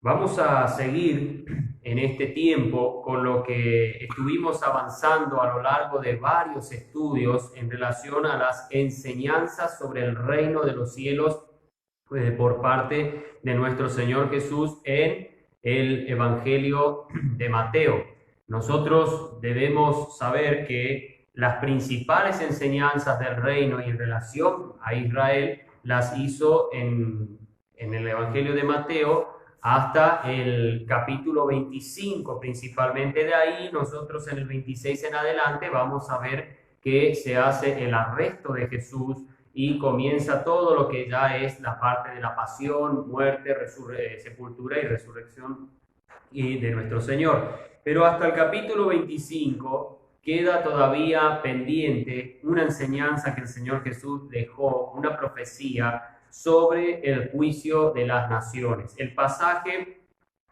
Vamos a seguir en este tiempo con lo que estuvimos avanzando a lo largo de varios estudios en relación a las enseñanzas sobre el reino de los cielos por parte de nuestro Señor Jesús en el Evangelio de Mateo. Nosotros debemos saber que las principales enseñanzas del reino y en relación a Israel las hizo en el Evangelio de Mateo hasta el capítulo 25, principalmente. De ahí nosotros en el 26 en adelante vamos a ver que se hace el arresto de Jesús y comienza todo lo que ya es la parte de la pasión, muerte, sepultura y resurrección y de nuestro Señor. Pero hasta el capítulo 25 queda todavía pendiente una enseñanza que el Señor Jesús dejó, una profecía sobre el juicio de las naciones. El pasaje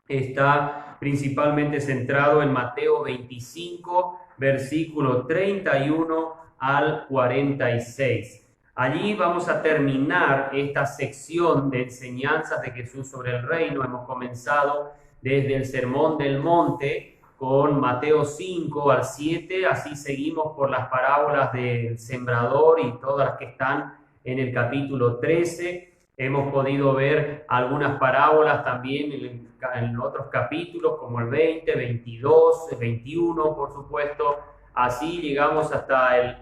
está principalmente centrado en Mateo 25, versículo 31 al 46. Allí vamos a terminar esta sección de enseñanzas de Jesús sobre el reino. Hemos comenzado desde el Sermón del Monte con Mateo 5 al 7, así seguimos por las parábolas del sembrador y todas las que están en el capítulo 13. Hemos podido ver algunas parábolas también en otros capítulos, como el 20, 22, 21, por supuesto. Así llegamos hasta el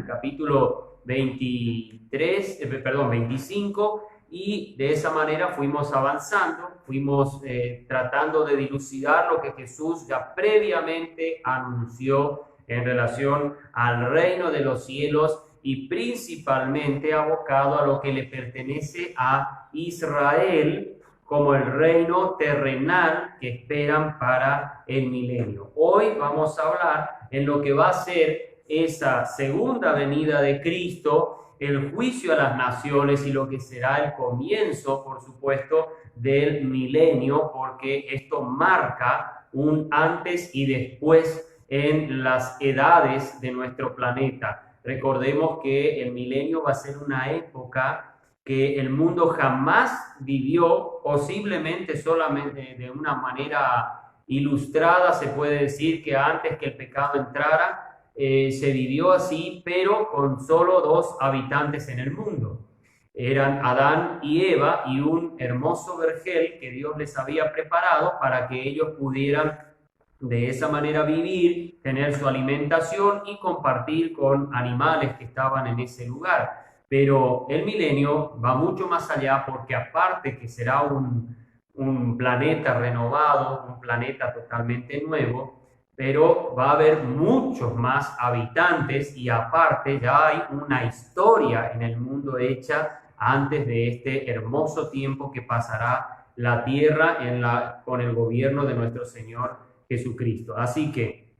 capítulo 25, y de esa manera fuimos avanzando, fuimos tratando de dilucidar lo que Jesús ya previamente anunció en relación al reino de los cielos y principalmente abocado a lo que le pertenece a Israel como el reino terrenal que esperan para el milenio. Hoy vamos a hablar en lo que va a ser esa segunda venida de Cristo, el juicio a las naciones y lo que será el comienzo, por supuesto, del milenio, porque esto marca un antes y después en las edades de nuestro planeta. Recordemos que el milenio va a ser una época que el mundo jamás vivió, posiblemente solamente de una manera ilustrada, se puede decir que antes que el pecado entrara, se vivió así, pero con solo dos habitantes en el mundo. Eran Adán y Eva y un hermoso vergel que Dios les había preparado para que ellos pudieran de esa manera vivir, tener su alimentación y compartir con animales que estaban en ese lugar. Pero el milenio va mucho más allá, porque aparte que será un planeta renovado, un planeta totalmente nuevo, pero va a haber muchos más habitantes y aparte ya hay una historia en el mundo hecha antes de este hermoso tiempo que pasará la tierra con el gobierno de nuestro Señor Jesucristo. Así que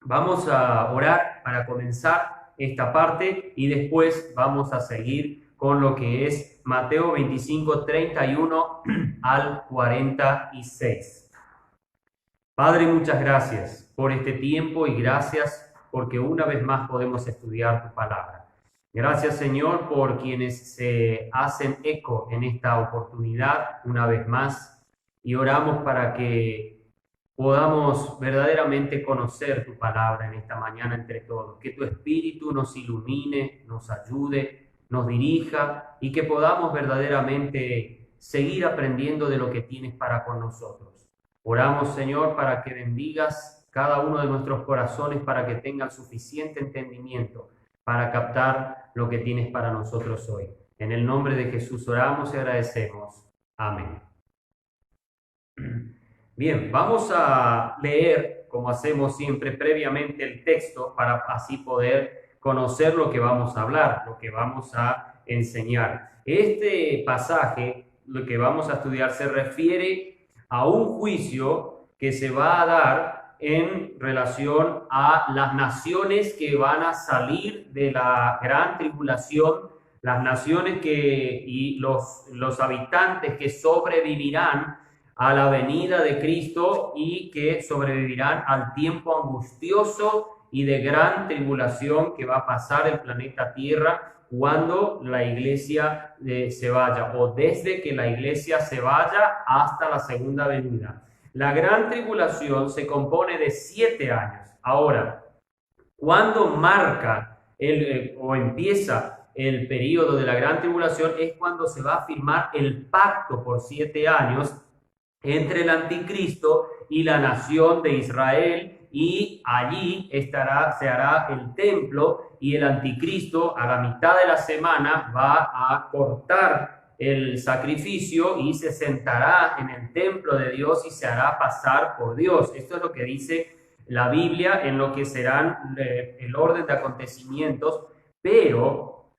vamos a orar para comenzar esta parte y después vamos a seguir con lo que es Mateo 25, 31 al 46. Padre, muchas gracias por este tiempo y gracias porque una vez más podemos estudiar tu palabra. Gracias, Señor, por quienes se hacen eco en esta oportunidad una vez más, y oramos para que podamos verdaderamente conocer tu palabra en esta mañana entre todos, que tu Espíritu nos ilumine, nos ayude, nos dirija y que podamos verdaderamente seguir aprendiendo de lo que tienes para con nosotros. Oramos, Señor, para que bendigas cada uno de nuestros corazones, para que tengan suficiente entendimiento para captar lo que tienes para nosotros hoy. En el nombre de Jesús oramos y agradecemos. Amén. Bien, vamos a leer, como hacemos siempre, previamente el texto para así poder conocer lo que vamos a hablar, lo que vamos a enseñar. Este pasaje, lo que vamos a estudiar, se refiere a un juicio que se va a dar en relación a las naciones que van a salir de la gran tribulación, las naciones y los habitantes que sobrevivirán a la venida de Cristo y que sobrevivirán al tiempo angustioso y de gran tribulación que va a pasar el planeta Tierra cuando la iglesia se vaya, o desde que la iglesia se vaya hasta la segunda venida. La gran tribulación se compone de 7 años. Ahora, cuando marca o empieza el periodo de la gran tribulación es cuando se va a firmar el pacto por 7 años entre el anticristo y la nación de Israel, y allí se hará el templo, y el anticristo a la mitad de la semana va a cortar el sacrificio y se sentará en el templo de Dios y se hará pasar por Dios. Esto es lo que dice la Biblia en lo que serán el orden de acontecimientos, pero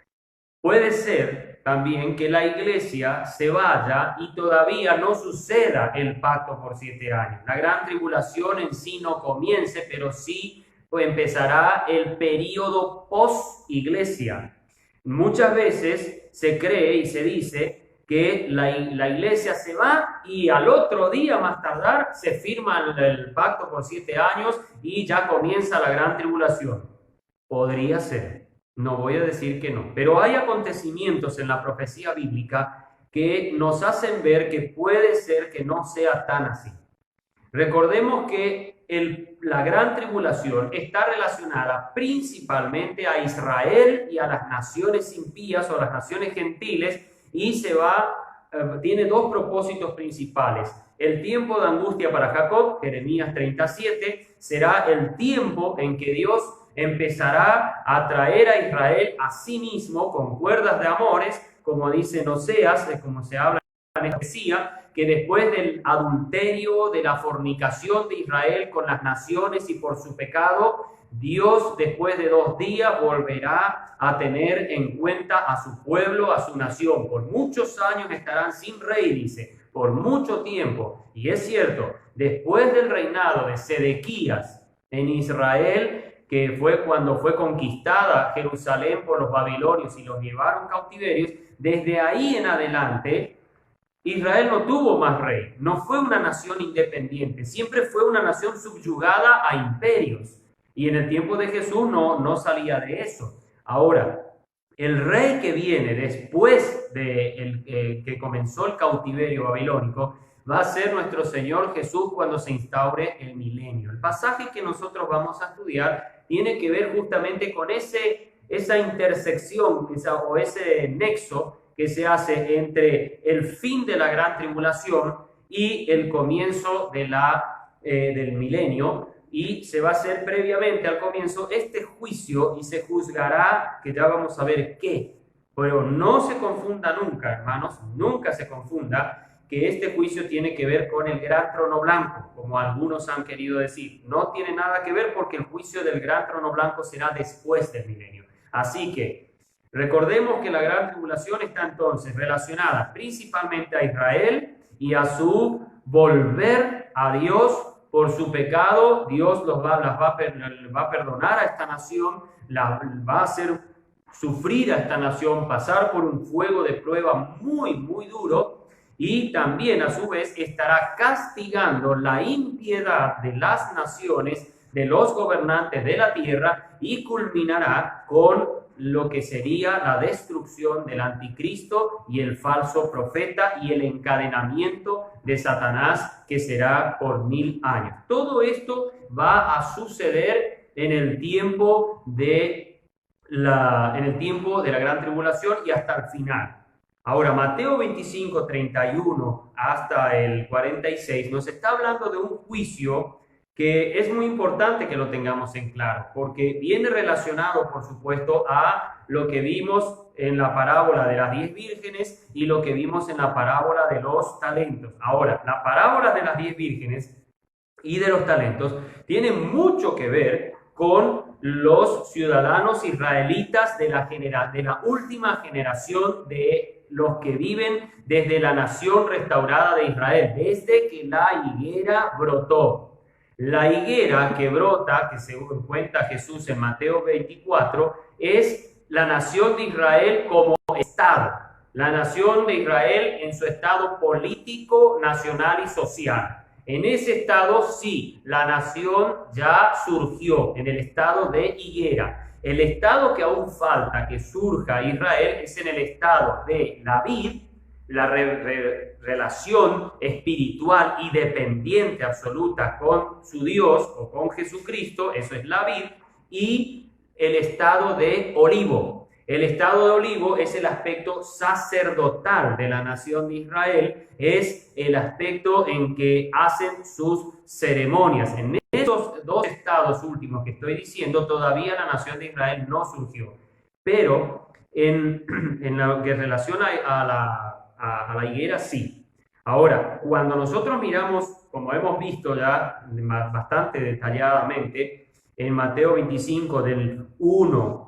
puede ser también que la iglesia se vaya y todavía no suceda el pacto por 7 años. La gran tribulación en sí no comience, pero sí empezará el periodo post-iglesia. Muchas veces se cree y se dice que la iglesia se va y al otro día más tardar se firma el pacto por 7 años y ya comienza la gran tribulación. Podría ser. No voy a decir que no, pero hay acontecimientos en la profecía bíblica que nos hacen ver que puede ser que no sea tan así. Recordemos que la gran tribulación está relacionada principalmente a Israel y a las naciones impías o a las naciones gentiles, y tiene 2 propósitos principales. El tiempo de angustia para Jacob, Jeremías 37, será el tiempo en que Dios empezará a traer a Israel a sí mismo con cuerdas de amores, como dice en Oseas, como se habla en la profecía, que después del adulterio, de la fornicación de Israel con las naciones y por su pecado, Dios después de 2 días volverá a tener en cuenta a su pueblo, a su nación. Por muchos años estarán sin rey, dice, por mucho tiempo. Y es cierto, después del reinado de Sedequías en Israel, que fue cuando fue conquistada Jerusalén por los babilonios y los llevaron cautiverios, desde ahí en adelante Israel no tuvo más rey, no fue una nación independiente, siempre fue una nación subyugada a imperios. Y en el tiempo de Jesús no salía de eso. Ahora, el rey que viene después de que comenzó el cautiverio babilónico va a ser nuestro Señor Jesús cuando se instaure el milenio. El pasaje que nosotros vamos a estudiar tiene que ver justamente con esa intersección o ese nexo que se hace entre el fin de la gran tribulación y el comienzo del milenio, y se va a hacer previamente al comienzo este juicio y se juzgará, que ya vamos a ver qué. Pero no se confunda nunca, hermanos, nunca se confunda que este juicio tiene que ver con el gran trono blanco, como algunos han querido decir. No tiene nada que ver, porque el juicio del gran trono blanco será después del milenio. Así que recordemos que la gran tribulación está entonces relacionada principalmente a Israel y a su volver a Dios por su pecado. Dios las va a perdonar a esta nación, va a hacer sufrir a esta nación, pasar por un fuego de prueba muy, muy duro, y también a su vez estará castigando la impiedad de las naciones, de los gobernantes de la tierra, y culminará con lo que sería la destrucción del anticristo y el falso profeta y el encadenamiento de Satanás, que será por 1000 años. Todo esto va a suceder en el tiempo de la gran tribulación y hasta el final. Ahora, Mateo 25, 31 hasta el 46 nos está hablando de un juicio que es muy importante que lo tengamos en claro, porque viene relacionado, por supuesto, a lo que vimos en la parábola de las 10 vírgenes y lo que vimos en la parábola de los talentos. Ahora, la parábola de las 10 vírgenes y de los talentos tiene mucho que ver con los ciudadanos israelitas de la última generación de los que viven desde la nación restaurada de Israel, desde que la higuera brotó. La higuera que brota, que según cuenta Jesús en Mateo 24, es la nación de Israel como Estado. La nación de Israel en su estado político, nacional y social. En ese estado, sí, la nación ya surgió, en el estado de higuera. El estado que aún falta que surja Israel es en el estado de la vid, la relación espiritual y dependiente absoluta con su Dios o con Jesucristo, eso es la vid, y el estado de olivo. El estado de olivo es el aspecto sacerdotal de la nación de Israel, es el aspecto en que hacen sus ceremonias. En esos dos estados últimos que estoy diciendo, todavía la nación de Israel no surgió. Pero en lo que relaciona a la higuera, sí. Ahora, cuando nosotros miramos, como hemos visto ya bastante detalladamente, en Mateo 25, del 1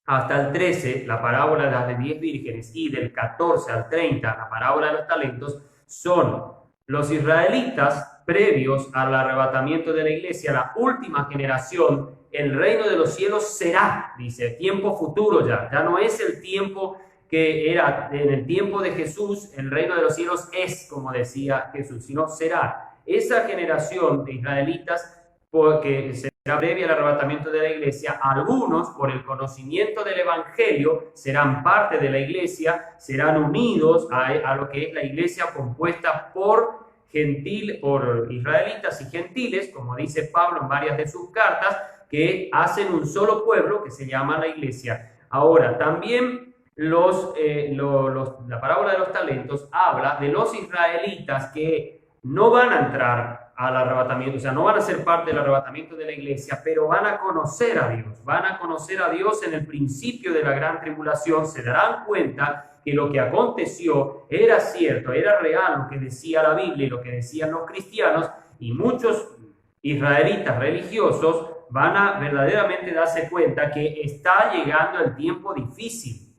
hasta el 13, la parábola de las 10 vírgenes, y del 14 al 30, la parábola de los talentos, son los israelitas previos al arrebatamiento de la iglesia, la última generación. El reino de los cielos será, dice, tiempo futuro ya no es el tiempo que era en el tiempo de Jesús. El reino de los cielos es, como decía Jesús, sino será. Esa generación de israelitas, porque será previa al arrebatamiento de la iglesia, algunos por el conocimiento del evangelio serán parte de la iglesia, serán unidos a lo que es la iglesia compuesta por israelitas y gentiles, como dice Pablo en varias de sus cartas, que hacen un solo pueblo que se llama la iglesia. Ahora, también la parábola de los talentos habla de los israelitas que no van a entrar al arrebatamiento, o sea, no van a ser parte del arrebatamiento de la iglesia, pero van a conocer a Dios en el principio de la gran tribulación. Se darán cuenta que lo que aconteció era cierto, era real, lo que decía la Biblia y lo que decían los cristianos, y muchos israelitas religiosos van a verdaderamente darse cuenta que está llegando el tiempo difícil.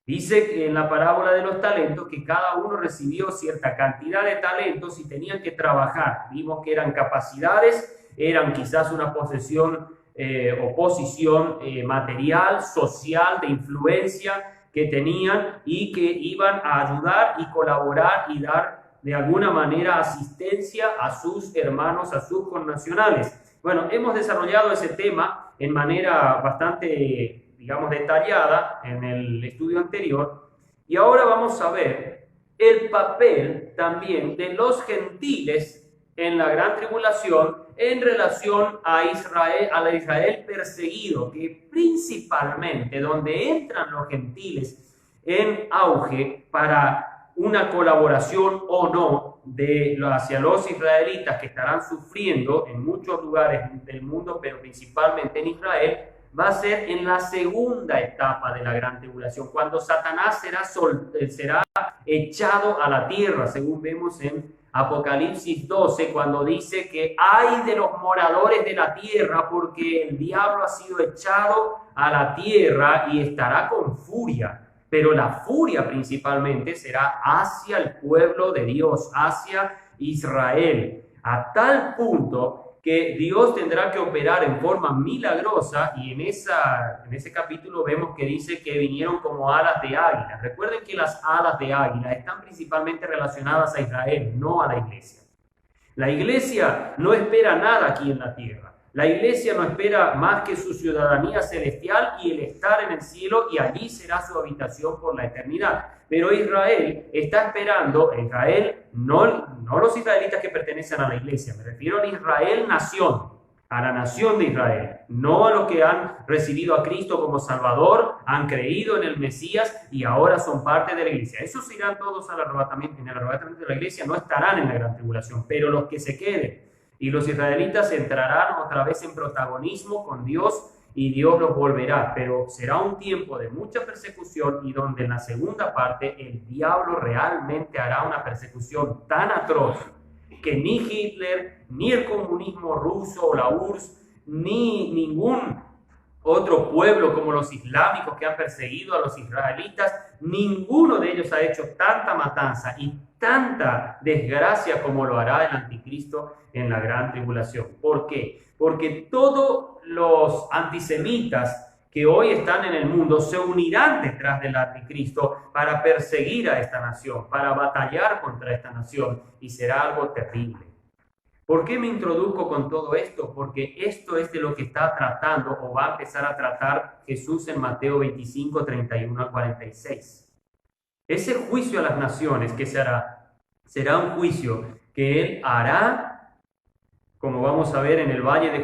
Dice en la parábola de los talentos que cada uno recibió cierta cantidad de talentos y tenían que trabajar. Vimos que eran capacidades, eran quizás una posesión o posición material, social, de influencia que tenían y que iban a ayudar y colaborar y dar de alguna manera asistencia a sus hermanos, a sus connacionales. Bueno, hemos desarrollado ese tema en manera bastante, digamos, detallada en el estudio anterior, y ahora vamos a ver el papel también de los gentiles en la gran tribulación en relación a Israel, a la Israel perseguido, que principalmente donde entran los gentiles en auge para una colaboración o no hacia los israelitas que estarán sufriendo en muchos lugares del mundo, pero principalmente en Israel, va a ser en la segunda etapa de la gran tribulación, cuando Satanás será echado a la tierra, según vemos en Apocalipsis 12, cuando dice que hay de los moradores de la tierra, porque el diablo ha sido echado a la tierra y estará con furia. Pero la furia principalmente será hacia el pueblo de Dios, hacia Israel, a tal punto que Dios tendrá que operar en forma milagrosa, y en ese capítulo vemos que dice que vinieron como alas de águila. Recuerden que las alas de águila están principalmente relacionadas a Israel, no a la iglesia. La iglesia no espera nada aquí en la tierra. La iglesia no espera más que su ciudadanía celestial y el estar en el cielo, y allí será su habitación por la eternidad. Pero Israel está esperando, Israel, no los israelitas que pertenecen a la iglesia, me refiero a Israel nación, a la nación de Israel, no a los que han recibido a Cristo como Salvador, han creído en el Mesías y ahora son parte de la iglesia. Esos irán todos al arrebatamiento, en el arrebatamiento de la iglesia, no estarán en la gran tribulación, pero los que se queden. Y los israelitas entrarán otra vez en protagonismo con Dios y Dios los volverá. Pero será un tiempo de mucha persecución, y donde en la segunda parte el diablo realmente hará una persecución tan atroz que ni Hitler, ni el comunismo ruso o la URSS, ni ningún otro pueblo como los islámicos que han perseguido a los israelitas, ninguno de ellos ha hecho tanta matanza y tanta desgracia como lo hará el anticristo en la gran tribulación. ¿Por qué? Porque todos los antisemitas que hoy están en el mundo se unirán detrás del anticristo para perseguir a esta nación, para batallar contra esta nación, y será algo terrible. ¿Por qué me introduzco con todo esto? Porque esto es de lo que está tratando o va a empezar a tratar Jesús en Mateo 25, 31 al 46. Ese juicio a las naciones que se hará, será un juicio que él hará, como vamos a ver en el valle de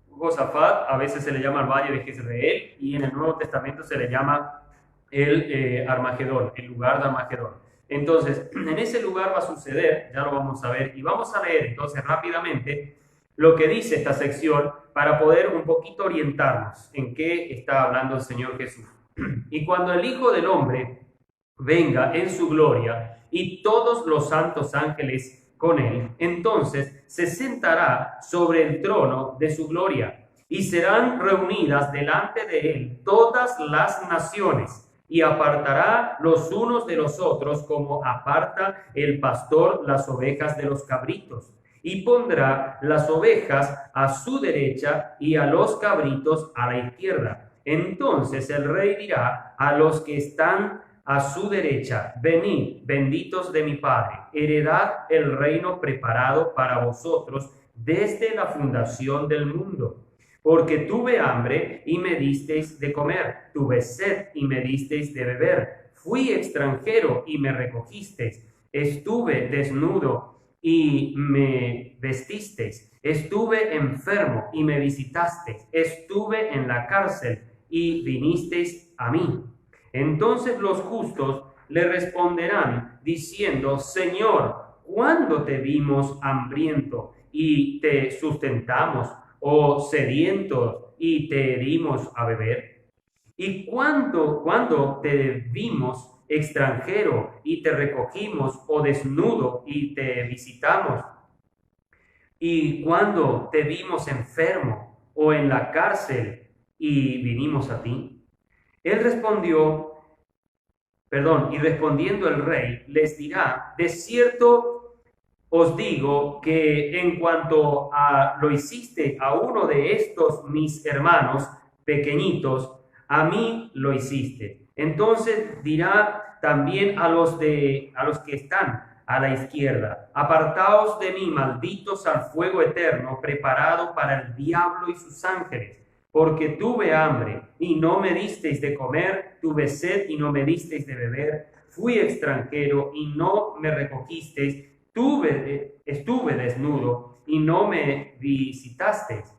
Josafat, a veces se le llama el valle de Jezreel, y en el Nuevo Testamento se le llama el Armagedón, el lugar de Armagedón. Entonces, en ese lugar va a suceder, ya lo vamos a ver, y vamos a leer entonces rápidamente lo que dice esta sección para poder un poquito orientarnos en qué está hablando el Señor Jesús. Y cuando el Hijo del Hombre venga en su gloria y todos los santos ángeles con él, entonces se sentará sobre el trono de su gloria y serán reunidas delante de él todas las naciones y apartará los unos de los otros como aparta el pastor las ovejas de los cabritos, y pondrá las ovejas a su derecha y a los cabritos a la izquierda. Entonces el rey dirá a los que están a su derecha: venid, benditos de mi Padre, heredad el reino preparado para vosotros desde la fundación del mundo. Porque tuve hambre y me disteis de comer, tuve sed y me disteis de beber, fui extranjero y me recogisteis, estuve desnudo y me vestisteis, estuve enfermo y me visitasteis, estuve en la cárcel y vinisteis a mí. Entonces los justos le responderán diciendo: Señor, ¿cuándo te vimos hambriento y te sustentamos, o sediento y te dimos a beber? ¿Y cuándo te vimos extranjero y te recogimos, o desnudo y te visitamos? ¿Y cuándo te vimos enfermo o en la cárcel y vinimos a ti? Él respondió, y respondiendo el rey les dirá: de cierto os digo que en cuanto a lo hiciste a uno de estos mis hermanos pequeñitos, a mí lo hiciste. Entonces dirá también a los que están a la izquierda: apartaos de mí, malditos, al fuego eterno preparado para el diablo y sus ángeles. Porque tuve hambre y no me disteis de comer, tuve sed y no me disteis de beber, fui extranjero y no me recogisteis, estuve desnudo y no me visitasteis,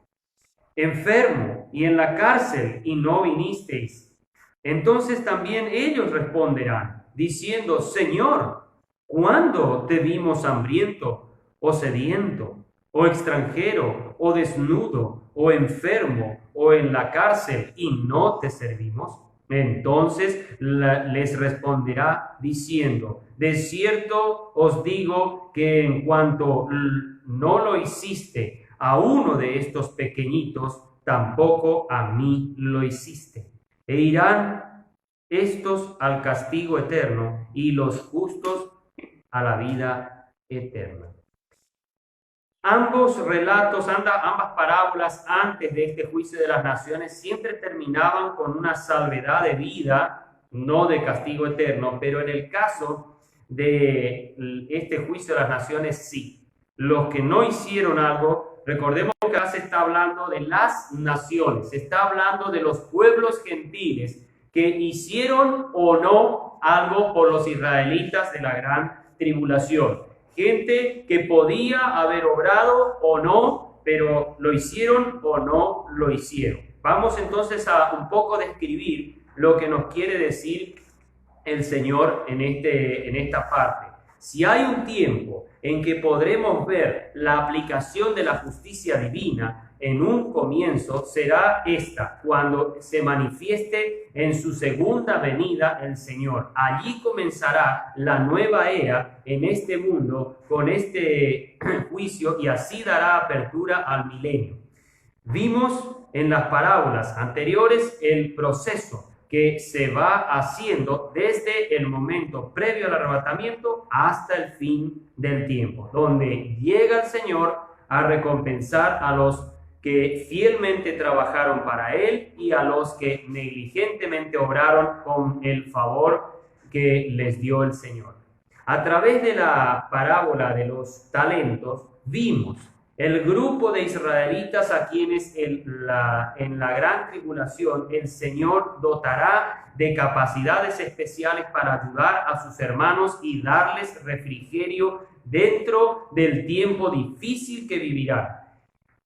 enfermo y en la cárcel y no vinisteis. Entonces también ellos responderán, diciendo: Señor, ¿cuándo te vimos hambriento o sediento, o extranjero, o desnudo, o enfermo, o en la cárcel, y no te servimos? Entonces les responderá diciendo: de cierto os digo que en cuanto no lo hiciste a uno de estos pequeñitos, tampoco a mí lo hiciste. E irán estos al castigo eterno y los justos a la vida eterna. Ambos relatos, ambas parábolas antes de este juicio de las naciones siempre terminaban con una salvedad de vida, no de castigo eterno, pero en el caso de este juicio de las naciones sí. Los que no hicieron algo, recordemos que acá se está hablando de las naciones, se está hablando de los pueblos gentiles que hicieron o no algo por los israelitas de la gran tribulación. Gente que podía haber obrado o no, pero lo hicieron o no lo hicieron. Vamos entonces a un poco describir lo que nos quiere decir el Señor en esta parte. Si hay un tiempo en que podremos ver la aplicación de la justicia divina en un comienzo, será esta, cuando se manifieste en su segunda venida el Señor. Allí comenzará la nueva era en este mundo con este juicio, y así dará apertura al milenio. Vimos en las parábolas anteriores el proceso que se va haciendo desde el momento previo al arrebatamiento hasta el fin del tiempo, donde llega el Señor a recompensar a los que fielmente trabajaron para Él y a los que negligentemente obraron con el favor que les dio el Señor. A través de la parábola de los talentos, vimos el grupo de israelitas a quienes en la gran tribulación el Señor dotará de capacidades especiales para ayudar a sus hermanos y darles refrigerio dentro del tiempo difícil que vivirán.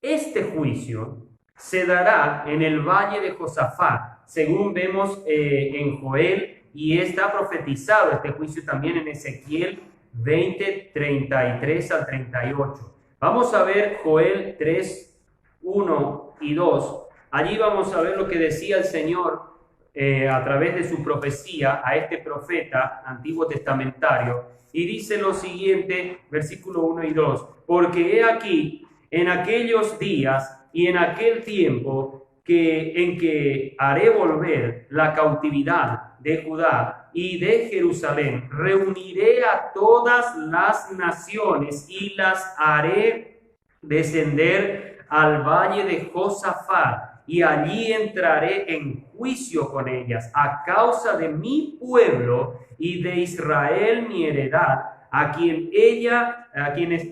Este juicio se dará en el valle de Josafat, según vemos en Joel, y está profetizado este juicio también en Ezequiel 20, 33 al 38. Vamos a ver Joel 3, 1 y 2. Allí vamos a ver lo que decía el Señor a través de su profecía a este profeta antiguo testamentario. Y dice lo siguiente, versículo 1 y 2. Porque he aquí, en aquellos días y en aquel tiempo en que haré volver la cautividad de Judá y de Jerusalén, reuniré a todas las naciones y las haré descender al valle de Josafat, y allí entraré en juicio con ellas a causa de mi pueblo y de Israel mi heredad, a quienes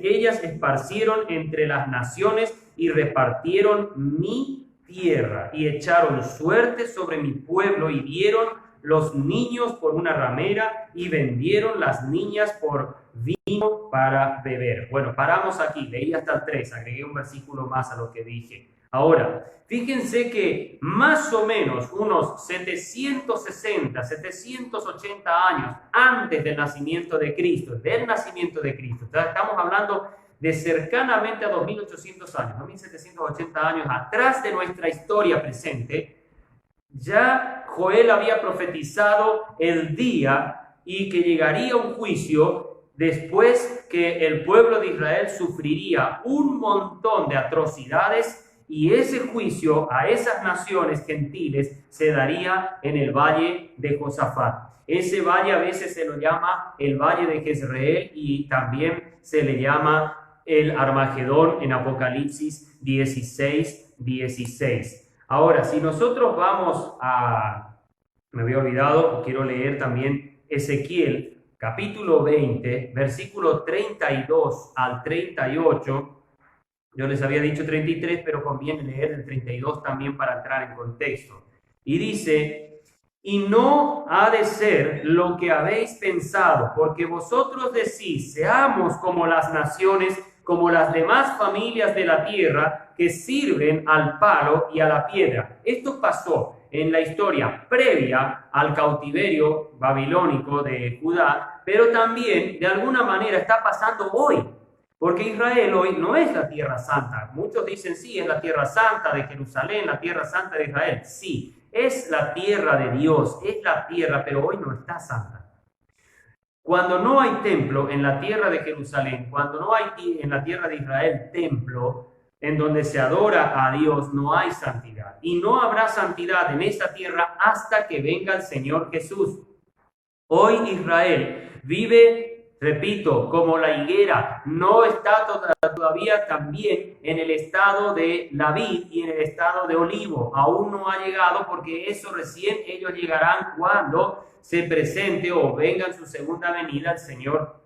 ellas esparcieron entre las naciones y repartieron mi tierra, y echaron suerte sobre mi pueblo, y dieron los niños por una ramera, y vendieron las niñas por vino para beber. Bueno, paramos aquí, leí hasta el 3, agregué un versículo más a lo que dije. Ahora, fíjense que más o menos unos 760, 780 años antes del nacimiento de Cristo, estamos hablando de cercanamente a 2800 años, 2780 años atrás de nuestra historia presente, ya Joel había profetizado el día y que llegaría un juicio después que el pueblo de Israel sufriría un montón de atrocidades, y ese juicio a esas naciones gentiles se daría en el valle de Josafat. Ese valle a veces se lo llama el valle de Jezreel y también se le llama el Armagedón en Apocalipsis 16, 16. Ahora, si nosotros vamos me había olvidado, quiero leer también Ezequiel, capítulo 20, versículo 32 al 38. Yo les había dicho 33, pero conviene leer el 32 también para entrar en contexto. Y dice: y no ha de ser lo que habéis pensado, porque vosotros decís, seamos como las naciones, como las demás familias de la tierra, que sirven al palo y a la piedra. Esto pasó en la historia previa al cautiverio babilónico de Judá, pero también de alguna manera está pasando hoy. Porque Israel hoy no es la tierra santa. Muchos dicen, sí, es la tierra santa de Jerusalén, la tierra santa de Israel. Sí, es la tierra de Dios, es la tierra, pero hoy no está santa. Cuando no hay templo en la tierra de Jerusalén, cuando no hay en la tierra de Israel templo en donde se adora a Dios, no hay santidad. Y no habrá santidad en esta tierra hasta que venga el Señor Jesús. Hoy Israel vive, repito, como la higuera, no está todavía también en el estado de la vid y en el estado de olivo. Aún no ha llegado, porque eso recién ellos llegarán cuando se presente o venga en su segunda venida el Señor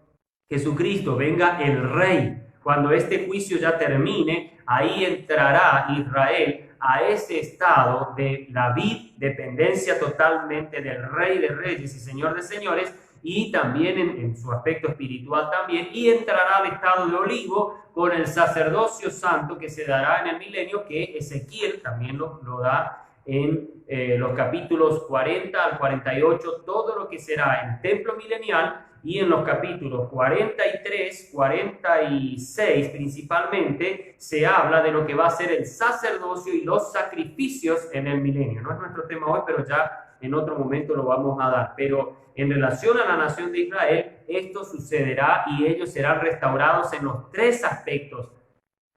Jesucristo, venga el Rey. Cuando este juicio ya termine, ahí entrará Israel a ese estado de la vid, dependencia totalmente del Rey de Reyes y Señor de Señores, y también en su aspecto espiritual también, y entrará al estado de olivo con el sacerdocio santo que se dará en el milenio, que Ezequiel también lo da en los capítulos 40 al 48, todo lo que será el templo milenial, y en los capítulos 43, 46 principalmente, se habla de lo que va a ser el sacerdocio y los sacrificios en el milenio. No es nuestro tema hoy, pero ya en otro momento lo vamos a dar. Pero en relación a la nación de Israel, esto sucederá y ellos serán restaurados en los tres aspectos.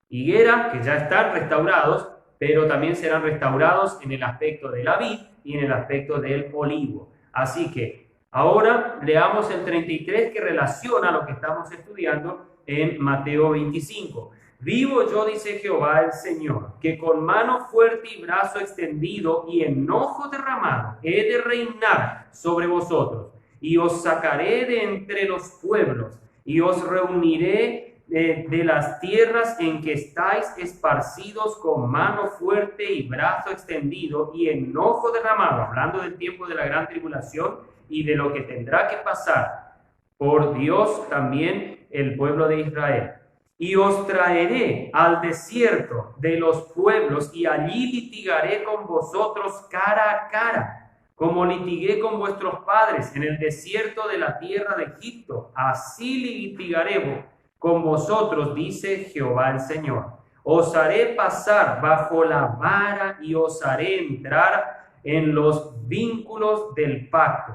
Higuera, que ya están restaurados, pero también serán restaurados en el aspecto de la vid y en el aspecto del olivo. Así que ahora leamos el 33, que relaciona lo que estamos estudiando en Mateo 25. Vivo yo, dice Jehová el Señor, que con mano fuerte y brazo extendido y enojo derramado he de reinar sobre vosotros, y os sacaré de entre los pueblos, y os reuniré de las tierras en que estáis esparcidos con mano fuerte y brazo extendido y enojo derramado, hablando del tiempo de la gran tribulación y de lo que tendrá que pasar por Dios también el pueblo de Israel. Y os traeré al desierto de los pueblos y allí litigaré con vosotros cara a cara, como litigué con vuestros padres en el desierto de la tierra de Egipto. Así litigaré con vosotros, dice Jehová el Señor. Os haré pasar bajo la vara y os haré entrar en los vínculos del pacto.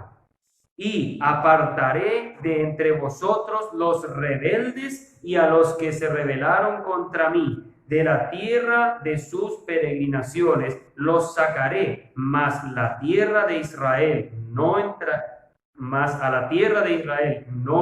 Y apartaré de entre vosotros los rebeldes y a los que se rebelaron contra mí. De la tierra de sus peregrinaciones los sacaré, mas a la tierra de Israel no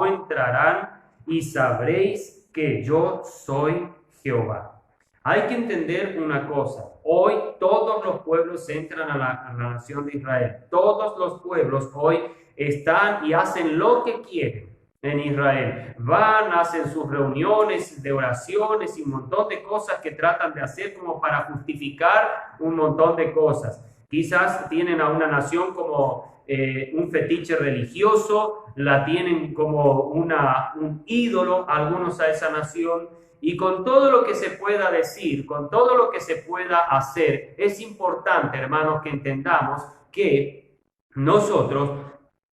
entrarán, y sabréis que yo soy Jehová. Hay que entender una cosa. Hoy todos los pueblos entran a la nación de Israel. Todos los pueblos hoy están y hacen lo que quieren en Israel. Van, hacen sus reuniones de oraciones y un montón de cosas que tratan de hacer como para justificar un montón de cosas. Quizás tienen a una nación como un fetiche religioso, la tienen como un ídolo, algunos a esa nación. Y con todo lo que se pueda decir, con todo lo que se pueda hacer, es importante, hermanos, que entendamos que nosotros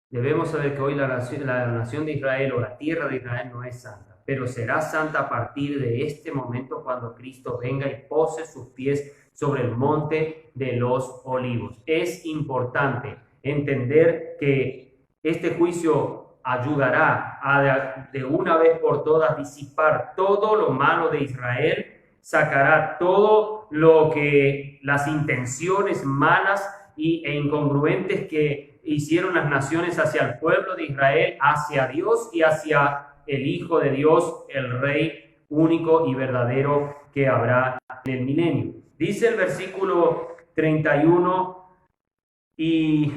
debemos saber que hoy la nación de Israel o la tierra de Israel no es santa, pero será santa a partir de este momento cuando Cristo venga y pose sus pies sobre el monte de los olivos. Es importante entender que este juicio ayudará a de una vez por todas disipar todo lo malo de Israel, sacará todo lo que las intenciones malas e incongruentes que hicieron las naciones hacia el pueblo de Israel, hacia Dios y hacia el Hijo de Dios, el Rey único y verdadero que habrá en el milenio. Dice el versículo 31 y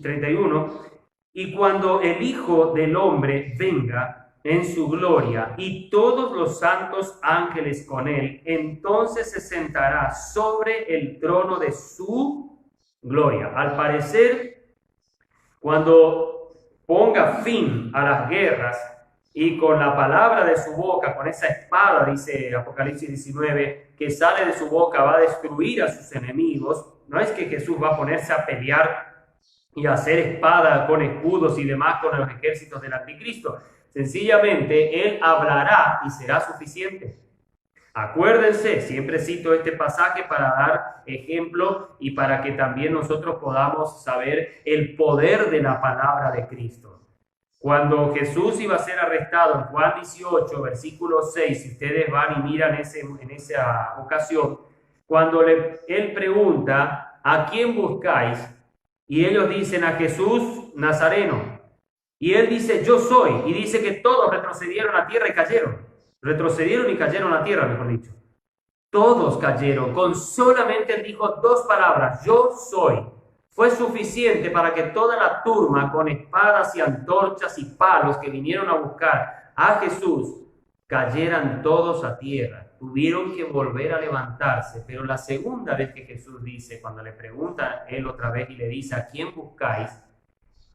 31, y cuando el Hijo del Hombre venga en su gloria y todos los santos ángeles con él, entonces se sentará sobre el trono de su gloria. Al parecer, cuando ponga fin a las guerras y con la palabra de su boca, con esa espada, dice Apocalipsis 19, que sale de su boca, va a destruir a sus enemigos. No es que Jesús va a ponerse a pelear y a hacer espada con escudos y demás con los ejércitos del anticristo. Sencillamente, Él hablará y será suficiente. Acuérdense, siempre cito este pasaje para dar ejemplo y para que también nosotros podamos saber el poder de la palabra de Cristo. Cuando Jesús iba a ser arrestado en Juan 18, versículo 6, si ustedes van y miran en esa ocasión, cuando Él pregunta, ¿a quién buscáis? Y ellos dicen, a Jesús Nazareno. Y Él dice, yo soy. Y dice que todos retrocedieron a tierra y cayeron. Retrocedieron y cayeron a tierra, mejor dicho. Todos cayeron. Con solamente Él dijo dos palabras, yo soy. Fue suficiente para que toda la turma con espadas y antorchas y palos que vinieron a buscar a Jesús cayeran todos a tierra. Tuvieron que volver a levantarse, pero la segunda vez que Jesús dice, cuando le pregunta él otra vez y le dice, ¿a quién buscáis?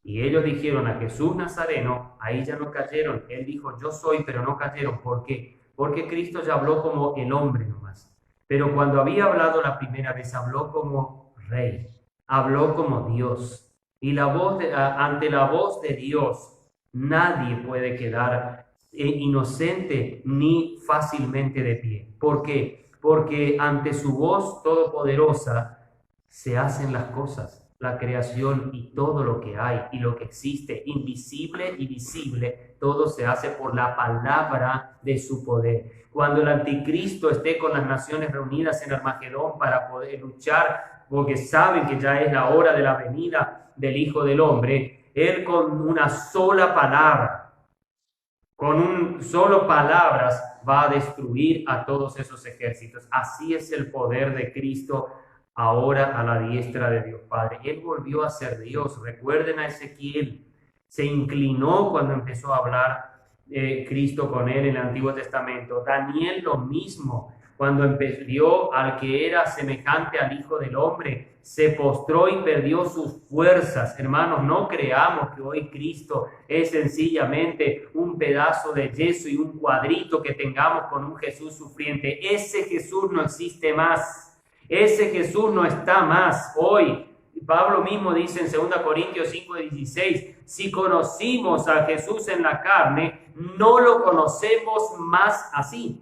Y ellos dijeron, a Jesús Nazareno, ahí ya no cayeron. Él dijo, yo soy, pero no cayeron. ¿Por qué? Porque Cristo ya habló como el hombre nomás. Pero cuando había hablado la primera vez, habló como rey, habló como Dios. Y ante la voz de Dios, nadie puede quedar inocente ni fácilmente de pie. ¿Por qué? Porque ante su voz todopoderosa se hacen las cosas, la creación y todo lo que hay y lo que existe, invisible y visible, todo se hace por la palabra de su poder. Cuando el anticristo esté con las naciones reunidas en Armagedón para poder luchar, porque saben que ya es la hora de la venida del Hijo del Hombre, él con una sola palabra, palabras va a destruir a todos esos ejércitos. Así es el poder de Cristo ahora a la diestra de Dios Padre. Él volvió a ser Dios. Recuerden a Ezequiel, se inclinó cuando empezó a hablar Cristo con él en el Antiguo Testamento. Daniel lo mismo, cuando vio al que era semejante al Hijo del Hombre, se postró y perdió sus fuerzas. Hermanos, no creamos que hoy Cristo es sencillamente un pedazo de yeso y un cuadrito que tengamos con un Jesús sufriente. Ese Jesús no existe más. Ese Jesús no está más hoy. Pablo mismo dice en 2 Corintios 5:16, si conocimos a Jesús en la carne, no lo conocemos más así.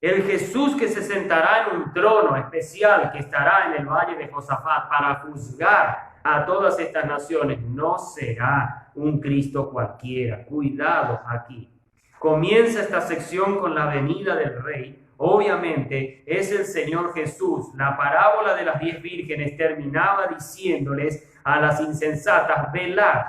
El Jesús que se sentará en un trono especial que estará en el valle de Josafat para juzgar a todas estas naciones no será un Cristo cualquiera. Cuidado aquí. Comienza esta sección con la venida del Rey. Obviamente es el Señor Jesús. La parábola de las 10 vírgenes terminaba diciéndoles a las insensatas: velad,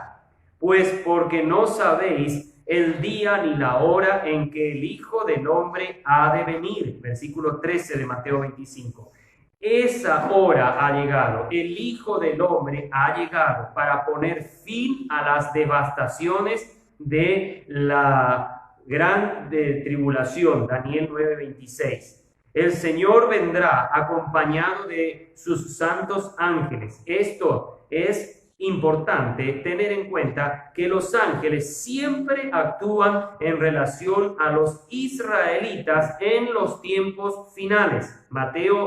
pues porque no sabéis el día ni la hora en que el Hijo del Hombre ha de venir. Versículo 13 de Mateo 25. Esa hora ha llegado, el Hijo del Hombre ha llegado para poner fin a las devastaciones de la gran tribulación. Daniel 9:26. El Señor vendrá acompañado de sus santos ángeles. Esto es importante tener en cuenta que los ángeles siempre actúan en relación a los israelitas en los tiempos finales.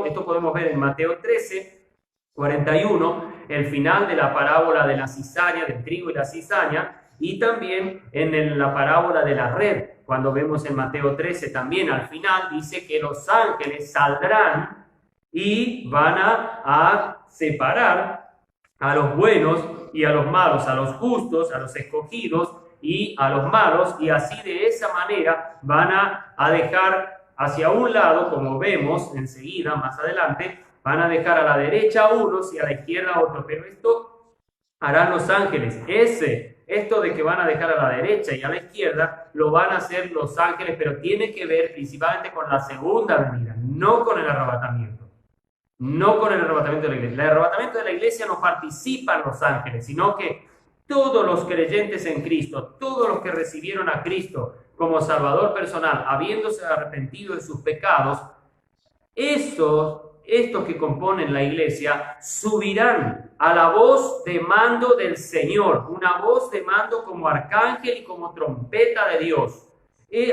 Esto podemos ver en Mateo 13:41, el final de la parábola de la cizaña, del trigo y la cizaña, y también en la parábola de la red, cuando vemos en Mateo 13 también al final dice que los ángeles saldrán y van a separar a los buenos y a los malos, a los justos, a los escogidos y a los malos, y así de esa manera van a dejar hacia un lado, como vemos enseguida, más adelante, van a dejar a la derecha a unos y a la izquierda a otros, pero esto harán los ángeles. Esto de que van a dejar a la derecha y a la izquierda, lo van a hacer los ángeles, pero tiene que ver principalmente con la segunda venida, no con el arrebatamiento. No con el arrebatamiento de la iglesia. El arrebatamiento de la iglesia no participan los ángeles, sino que todos los creyentes en Cristo, todos los que recibieron a Cristo como Salvador personal, habiéndose arrepentido de sus pecados, estos que componen la iglesia subirán a la voz de mando del Señor, una voz de mando como arcángel y como trompeta de Dios.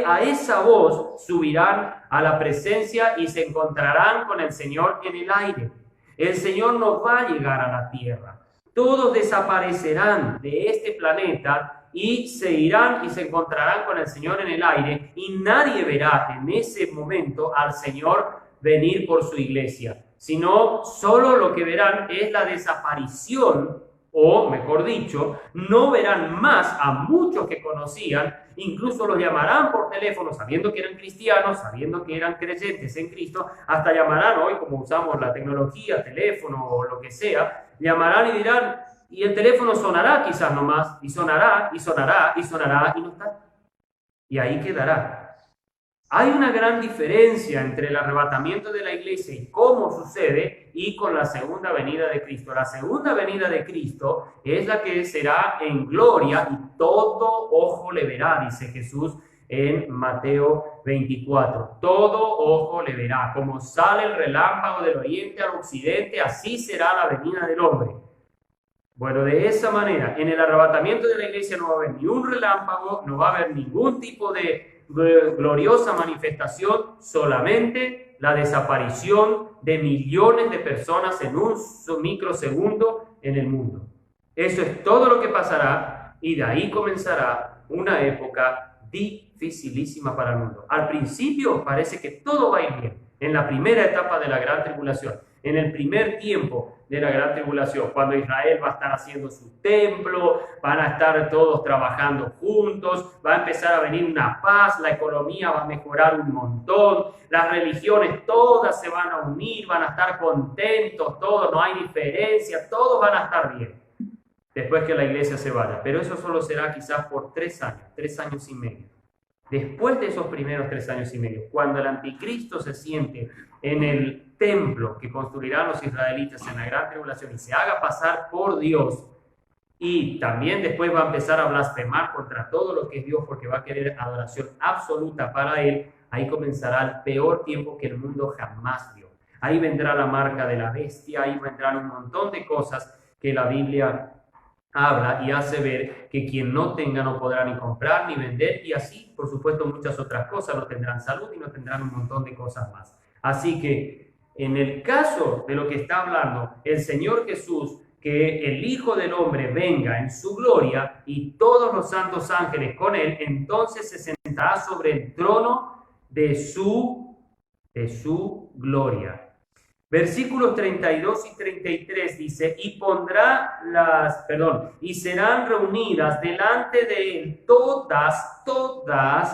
A esa voz subirán a la presencia y se encontrarán con el Señor en el aire. El Señor no va a llegar a la tierra. Todos desaparecerán de este planeta y se irán y se encontrarán con el Señor en el aire, y nadie verá en ese momento al Señor venir por su iglesia, sino solo lo que verán es la desaparición, o mejor dicho, no verán más a muchos que conocían. Incluso los llamarán por teléfono, sabiendo que eran cristianos, sabiendo que eran creyentes en Cristo, hasta llamarán hoy, como usamos la tecnología, teléfono o lo que sea, llamarán y dirán, y el teléfono sonará quizás nomás, y sonará, y sonará, y sonará, y no está. Y ahí quedará. Hay una gran diferencia entre el arrebatamiento de la iglesia y cómo sucede y con la segunda venida de Cristo. La segunda venida de Cristo es la que será en gloria y todo ojo le verá, dice Jesús en Mateo 24. Todo ojo le verá. Como sale el relámpago del oriente al occidente, así será la venida del hombre. Bueno, de esa manera, en el arrebatamiento de la iglesia no va a haber ni un relámpago, no va a haber ningún tipo de gloriosa manifestación, solamente la desaparición de millones de personas en un microsegundo en el mundo. Eso es todo lo que pasará, y de ahí comenzará una época dificilísima para el mundo. Al principio parece que todo va a ir bien, en la primera etapa de la gran tribulación, en el primer tiempo de la gran tribulación, cuando Israel va a estar haciendo su templo, van a estar todos trabajando juntos, va a empezar a venir una paz, la economía va a mejorar un montón, las religiones todas se van a unir, van a estar contentos, todos, no hay diferencia, todos van a estar bien, después que la iglesia se vaya. Pero eso solo será quizás por 3 años y medio. Después de esos primeros 3 años y medio, cuando el anticristo se siente en el templo que construirán los israelitas en la gran tribulación y se haga pasar por Dios, y también después va a empezar a blasfemar contra todo lo que es Dios porque va a querer adoración absoluta para Él, ahí comenzará el peor tiempo que el mundo jamás vio. Ahí vendrá la marca de la bestia, ahí vendrán un montón de cosas que la Biblia habla y hace ver que quien no tenga no podrá ni comprar ni vender, y así, por supuesto, muchas otras cosas. No tendrán salud y no tendrán un montón de cosas más. Así que en el caso de lo que está hablando el Señor Jesús, que el Hijo del Hombre venga en su gloria y todos los santos ángeles con él, entonces se sentará sobre el trono de su gloria. Versículos 32 y 33 dice, y serán reunidas delante de él todas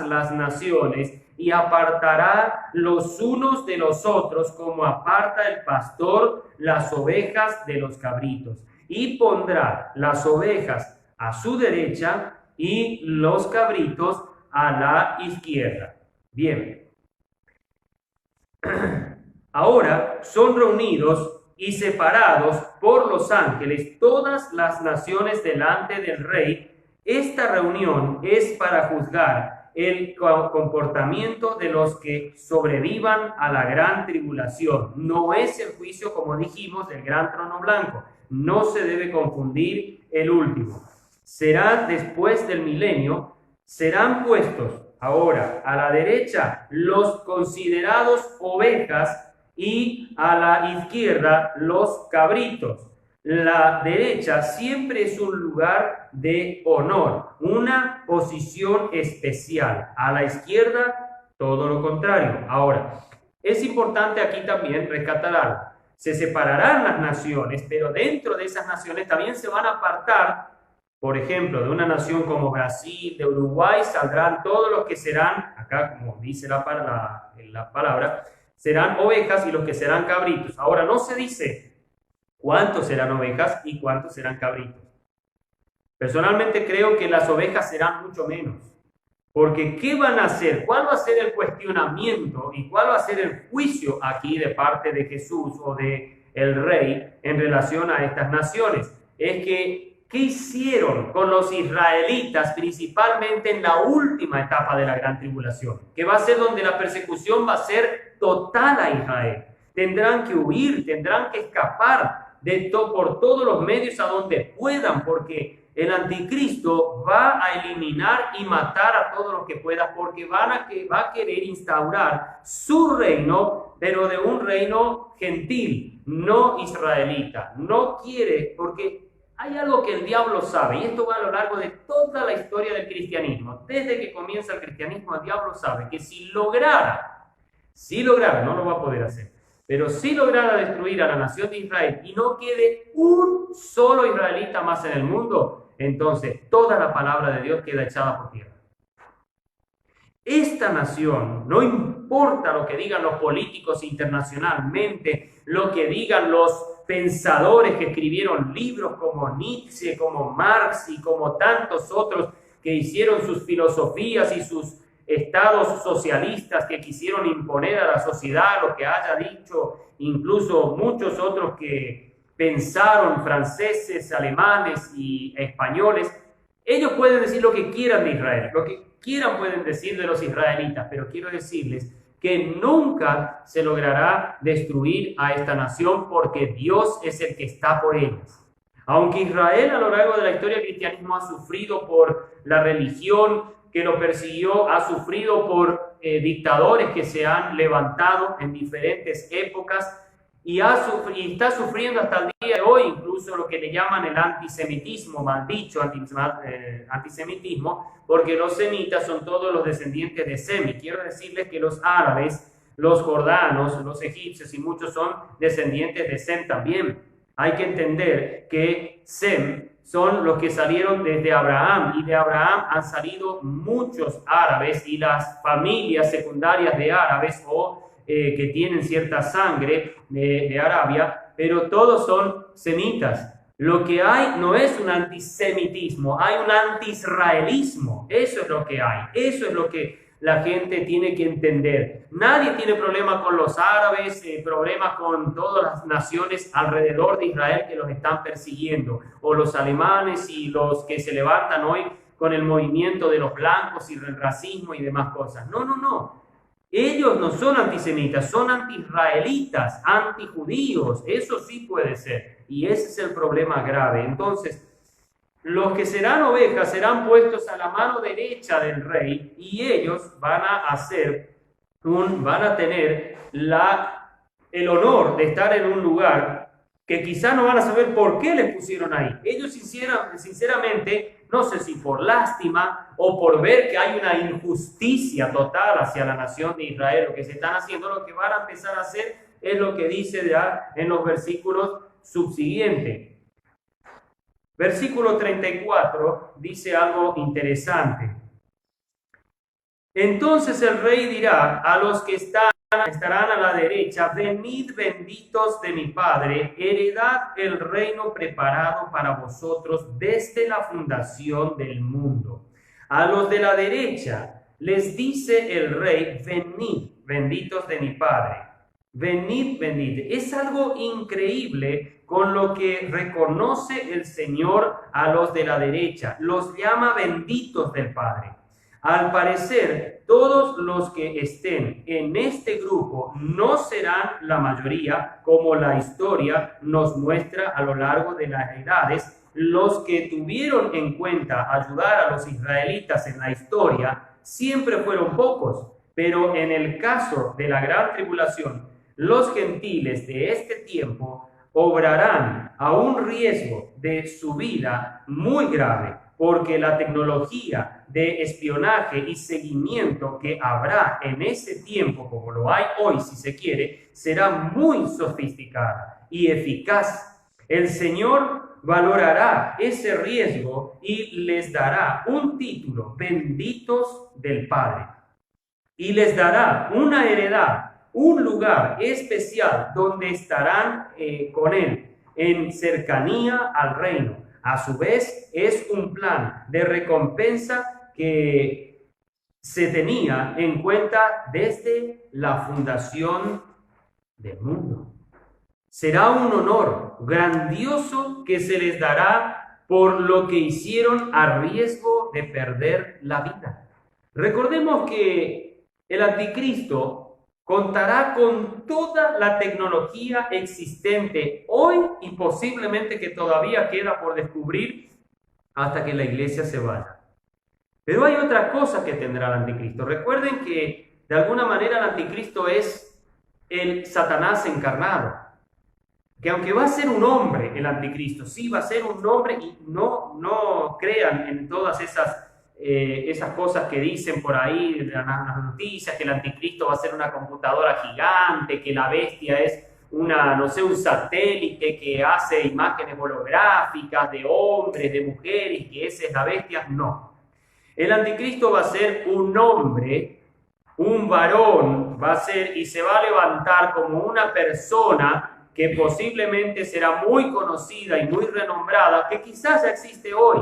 las naciones, y apartará los unos de los otros, como aparta el pastor las ovejas de los cabritos. Y pondrá las ovejas a su derecha y los cabritos a la izquierda. Bien. Ahora son reunidos y separados por los ángeles todas las naciones delante del rey. Esta reunión es para juzgar el comportamiento de los que sobrevivan a la gran tribulación. No es el juicio, como dijimos, del gran trono blanco. No se debe confundir el último. Será después del milenio, serán puestos ahora a la derecha los considerados ovejas y a la izquierda los cabritos. La derecha siempre es un lugar de honor, una posición especial. A la izquierda, todo lo contrario. Ahora, es importante aquí también rescatar algo. Se separarán las naciones, pero dentro de esas naciones también se van a apartar. Por ejemplo, de una nación como Brasil, de Uruguay, saldrán todos los que serán, acá como dice la palabra, serán ovejas y los que serán cabritos. Ahora no se dice cuántos serán ovejas y cuántos serán cabritos. Personalmente creo que las ovejas serán mucho menos. Porque ¿qué van a hacer? ¿Cuál va a ser el cuestionamiento y cuál va a ser el juicio aquí de parte de Jesús o de el rey en relación a estas naciones? Es que ¿qué hicieron con los israelitas, principalmente en la última etapa de la gran tribulación? Que va a ser donde la persecución va a ser total a Israel. Tendrán que huir, tendrán que escapar por todos los medios a donde puedan, porque el anticristo va a eliminar y matar a todos los que pueda, porque va a querer instaurar su reino, pero de un reino gentil, no israelita. No quiere, porque hay algo que el diablo sabe, y esto va a lo largo de toda la historia del cristianismo. Desde que comienza el cristianismo, el diablo sabe que si lograra, no lo va a poder hacer, pero si lograra destruir a la nación de Israel y no quede un solo israelita más en el mundo, entonces toda la palabra de Dios queda echada por tierra. Esta nación, no importa lo que digan los políticos internacionalmente, lo que digan los pensadores que escribieron libros como Nietzsche, como Marx y como tantos otros que hicieron sus filosofías y sus estados socialistas que quisieron imponer a la sociedad, lo que haya dicho incluso muchos otros que pensaron, franceses, alemanes y españoles, ellos pueden decir lo que quieran de Israel, lo que quieran pueden decir de los israelitas, pero quiero decirles que nunca se logrará destruir a esta nación porque Dios es el que está por ellas. Aunque Israel a lo largo de la historia del cristianismo ha sufrido por la religión que lo persiguió, ha sufrido por dictadores que se han levantado en diferentes épocas y está sufriendo hasta el día de hoy incluso lo que le llaman el antisemitismo, mal dicho antisemitismo, porque los semitas son todos los descendientes de Sem. Y quiero decirles que los árabes, los jordanos, los egipcios y muchos son descendientes de Sem también. Hay que entender que Sem son los que salieron desde Abraham, y de Abraham han salido muchos árabes y las familias secundarias de árabes o que tienen cierta sangre de Arabia, pero todos son semitas. Lo que hay no es un antisemitismo, hay un antiisraelismo. Eso es lo que hay, eso es lo que la gente tiene que entender. Nadie tiene problema con los árabes, problemas con todas las naciones alrededor de Israel que los están persiguiendo, o los alemanes y los que se levantan hoy con el movimiento de los blancos y el racismo y demás cosas. No, no, no. Ellos no son antisemitas, son anti-israelitas, antijudíos. Eso sí puede ser. Y ese es el problema grave. Entonces, los que serán ovejas serán puestos a la mano derecha del rey y ellos van a tener el honor de estar en un lugar que quizá no van a saber por qué les pusieron ahí. Ellos sinceramente, no sé si por lástima o por ver que hay una injusticia total hacia la nación de Israel, lo que se están haciendo, lo que van a empezar a hacer es lo que dice ya en los versículos subsiguientes. Versículo 34 dice algo interesante. Entonces el rey dirá a los que estarán a la derecha: venid benditos de mi Padre, heredad el reino preparado para vosotros desde la fundación del mundo. A los de la derecha les dice el rey: venid benditos de mi Padre. Venid, venid. Es algo increíble con lo que reconoce el Señor a los de la derecha. Los llama benditos del Padre. Al parecer, todos los que estén en este grupo no serán la mayoría, como la historia nos muestra a lo largo de las edades. Los que tuvieron en cuenta ayudar a los israelitas en la historia siempre fueron pocos, pero en el caso de la gran tribulación, los gentiles de este tiempo obrarán a un riesgo de su vida muy grave, porque la tecnología de espionaje y seguimiento que habrá en ese tiempo, como lo hay hoy si se quiere, será muy sofisticada y eficaz. El Señor valorará ese riesgo y les dará un título: benditos del Padre, y les dará una heredad, un lugar especial donde estarán con Él, en cercanía al reino. A su vez, es un plan de recompensa que se tenía en cuenta desde la fundación del mundo. Será un honor grandioso que se les dará por lo que hicieron a riesgo de perder la vida. Recordemos que el anticristo contará con toda la tecnología existente hoy y posiblemente que todavía queda por descubrir hasta que la iglesia se vaya. Pero hay otra cosa que tendrá el anticristo. Recuerden que de alguna manera el anticristo es el Satanás encarnado. Que aunque va a ser un hombre el anticristo, sí va a ser un hombre, y no crean en todas esas cosas que dicen por ahí en las noticias, que el anticristo va a ser una computadora gigante, que la bestia es un satélite que hace imágenes holográficas de hombres, de mujeres, que esa es la bestia. No. El anticristo va a ser un hombre, un varón, va a ser y se va a levantar como una persona que posiblemente será muy conocida y muy renombrada, que quizás ya existe hoy.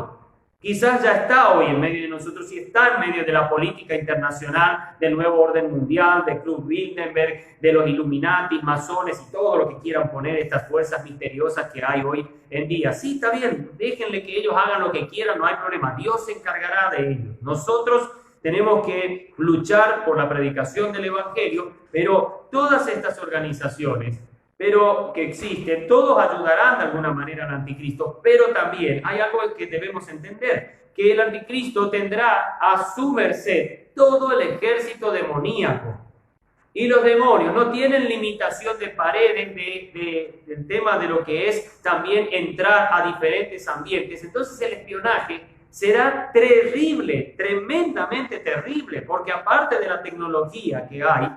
Quizás ya está hoy en medio de nosotros y está en medio de la política internacional, del nuevo orden mundial, del Club Bilderberg, de los Illuminati, masones y todo lo que quieran poner estas fuerzas misteriosas que hay hoy en día. Sí, está bien, déjenle que ellos hagan lo que quieran, no hay problema. Dios se encargará de ellos. Nosotros tenemos que luchar por la predicación del Evangelio, pero todas estas organizaciones que existen, todos ayudarán de alguna manera al anticristo, pero también hay algo que debemos entender, que el anticristo tendrá a su merced todo el ejército demoníaco. Y los demonios no tienen limitación de paredes del tema de lo que es también entrar a diferentes ambientes. Entonces el espionaje será terrible, tremendamente terrible, porque aparte de la tecnología que hay,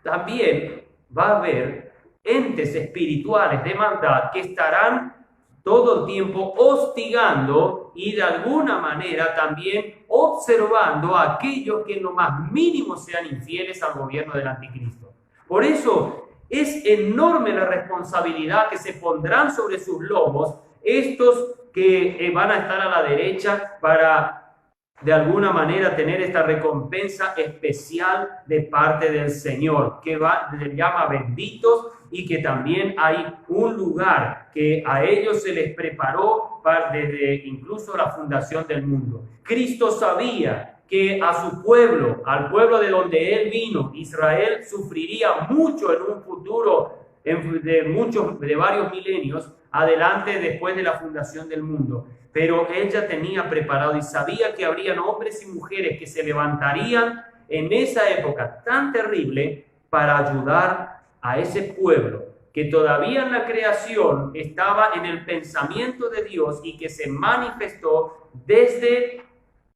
también va a haber entes espirituales de maldad que estarán todo el tiempo hostigando y de alguna manera también observando a aquellos que en lo más mínimo sean infieles al gobierno del anticristo. Por eso es enorme la responsabilidad que se pondrán sobre sus lomos estos que van a estar a la derecha para de alguna manera tener esta recompensa especial de parte del Señor, que les llama benditos, y que también hay un lugar que a ellos se les preparó desde incluso la fundación del mundo. Cristo sabía que a su pueblo, al pueblo de donde Él vino, Israel, sufriría mucho en un futuro de varios milenios adelante después de la fundación del mundo. Pero Él ya tenía preparado y sabía que habrían hombres y mujeres que se levantarían en esa época tan terrible para ayudar a ese pueblo que todavía en la creación estaba en el pensamiento de Dios y que se manifestó desde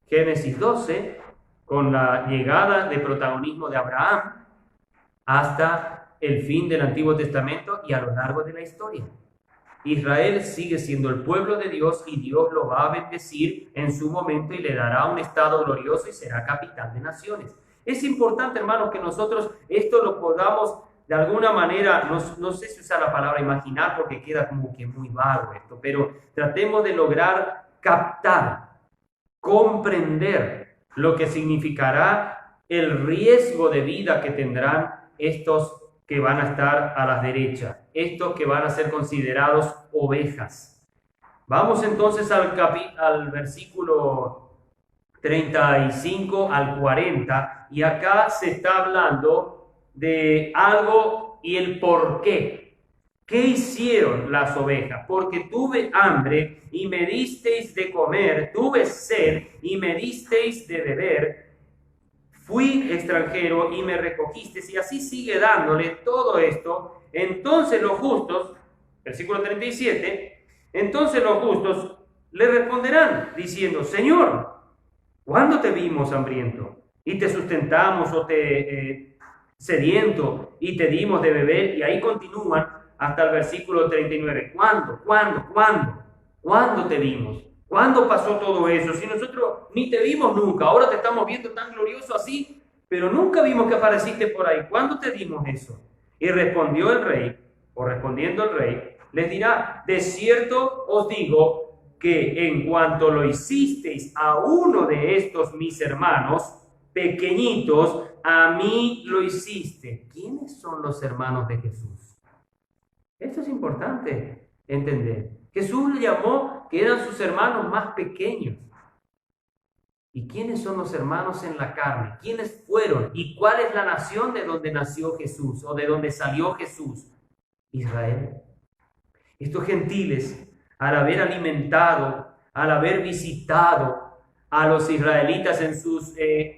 Génesis 12, con la llegada de protagonismo de Abraham, hasta el fin del Antiguo Testamento y a lo largo de la historia. Israel sigue siendo el pueblo de Dios y Dios lo va a bendecir en su momento y le dará un estado glorioso y será capital de naciones. Es importante, hermanos, que nosotros esto lo podamos de alguna manera, no sé si usar la palabra imaginar porque queda como que muy vago esto, pero tratemos de lograr captar, comprender lo que significará el riesgo de vida que tendrán estos que van a estar a la derecha, estos que van a ser considerados ovejas. Vamos entonces al versículo 35 al 40, y acá se está hablando de algo y el por qué. ¿Qué hicieron las ovejas? Porque tuve hambre y me disteis de comer, tuve sed y me disteis de beber, fui extranjero y me recogisteis, y así sigue dándole todo esto. Entonces los justos, versículo 37, entonces los justos le responderán diciendo: Señor, ¿cuándo te vimos hambriento y te sustentamos, o sediento y te dimos de beber? Y ahí continúan hasta el versículo 39. ¿Cuándo te vimos? ¿Cuándo pasó todo eso? Si nosotros ni te vimos nunca, ahora te estamos viendo tan glorioso así, pero nunca vimos que apareciste por ahí. ¿Cuándo te dimos eso? Y respondió el rey, o respondiendo el rey, les dirá: de cierto os digo que en cuanto lo hicisteis a uno de estos mis hermanos pequeñitos, a mí lo hiciste. ¿Quiénes son los hermanos de Jesús? Esto es importante entender. Jesús le llamó que eran sus hermanos más pequeños. ¿Y quiénes son los hermanos en la carne? ¿Quiénes fueron? ¿Y cuál es la nación de donde nació Jesús o de donde salió Jesús? Israel. Estos gentiles, al haber alimentado, al haber visitado a los israelitas en sus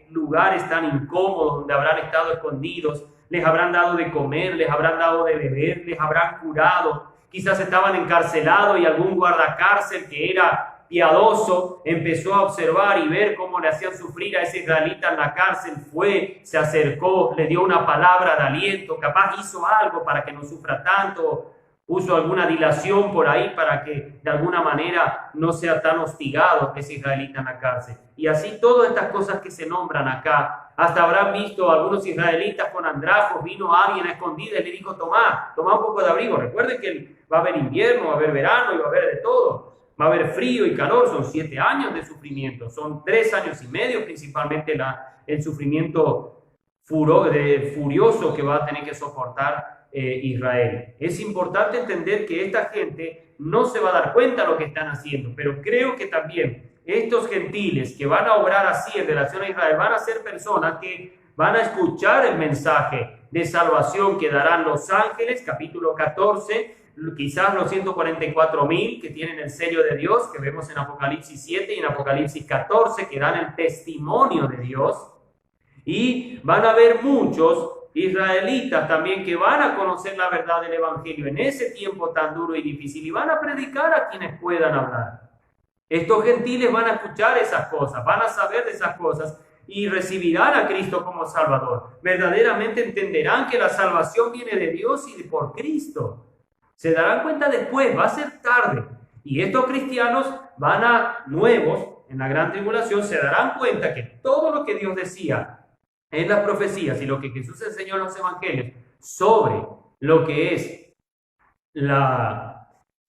lugares tan incómodos donde habrán estado escondidos, les habrán dado de comer, les habrán dado de beber, les habrán curado. Quizás estaban encarcelados y algún guardacárcel que era piadoso empezó a observar y ver cómo le hacían sufrir a ese israelita en la cárcel. Fue, se acercó, le dio una palabra de aliento, capaz hizo algo para que no sufra tanto, puso alguna dilación por ahí para que de alguna manera no sea tan hostigado ese israelita en la cárcel. Y así todas estas cosas que se nombran acá. Hasta habrán visto algunos israelitas con andrajos, vino alguien a escondida y le dijo: toma un poco de abrigo. Recuerden que va a haber invierno, va a haber verano y va a haber de todo. Va a haber frío y calor, son 7 años de sufrimiento, son 3 años y medio principalmente el sufrimiento furioso que va a tener que soportar Israel. Es importante entender que esta gente no se va a dar cuenta de lo que están haciendo, pero creo que también estos gentiles que van a obrar así en relación a Israel van a ser personas que van a escuchar el mensaje de salvación que darán los ángeles, capítulo 14, quizás los 144,000 que tienen el sello de Dios, que vemos en Apocalipsis 7 y en Apocalipsis 14, que dan el testimonio de Dios. Y van a haber muchos israelitas también que van a conocer la verdad del Evangelio en ese tiempo tan duro y difícil y van a predicar a quienes puedan hablar. Estos gentiles van a escuchar esas cosas, van a saber de esas cosas y recibirán a Cristo como Salvador. Verdaderamente entenderán que la salvación viene de Dios y por Cristo. Se darán cuenta después, va a ser tarde. Y estos cristianos nuevos en la gran tribulación, se darán cuenta que todo lo que Dios decía en las profecías y lo que Jesús enseñó en los evangelios sobre lo que es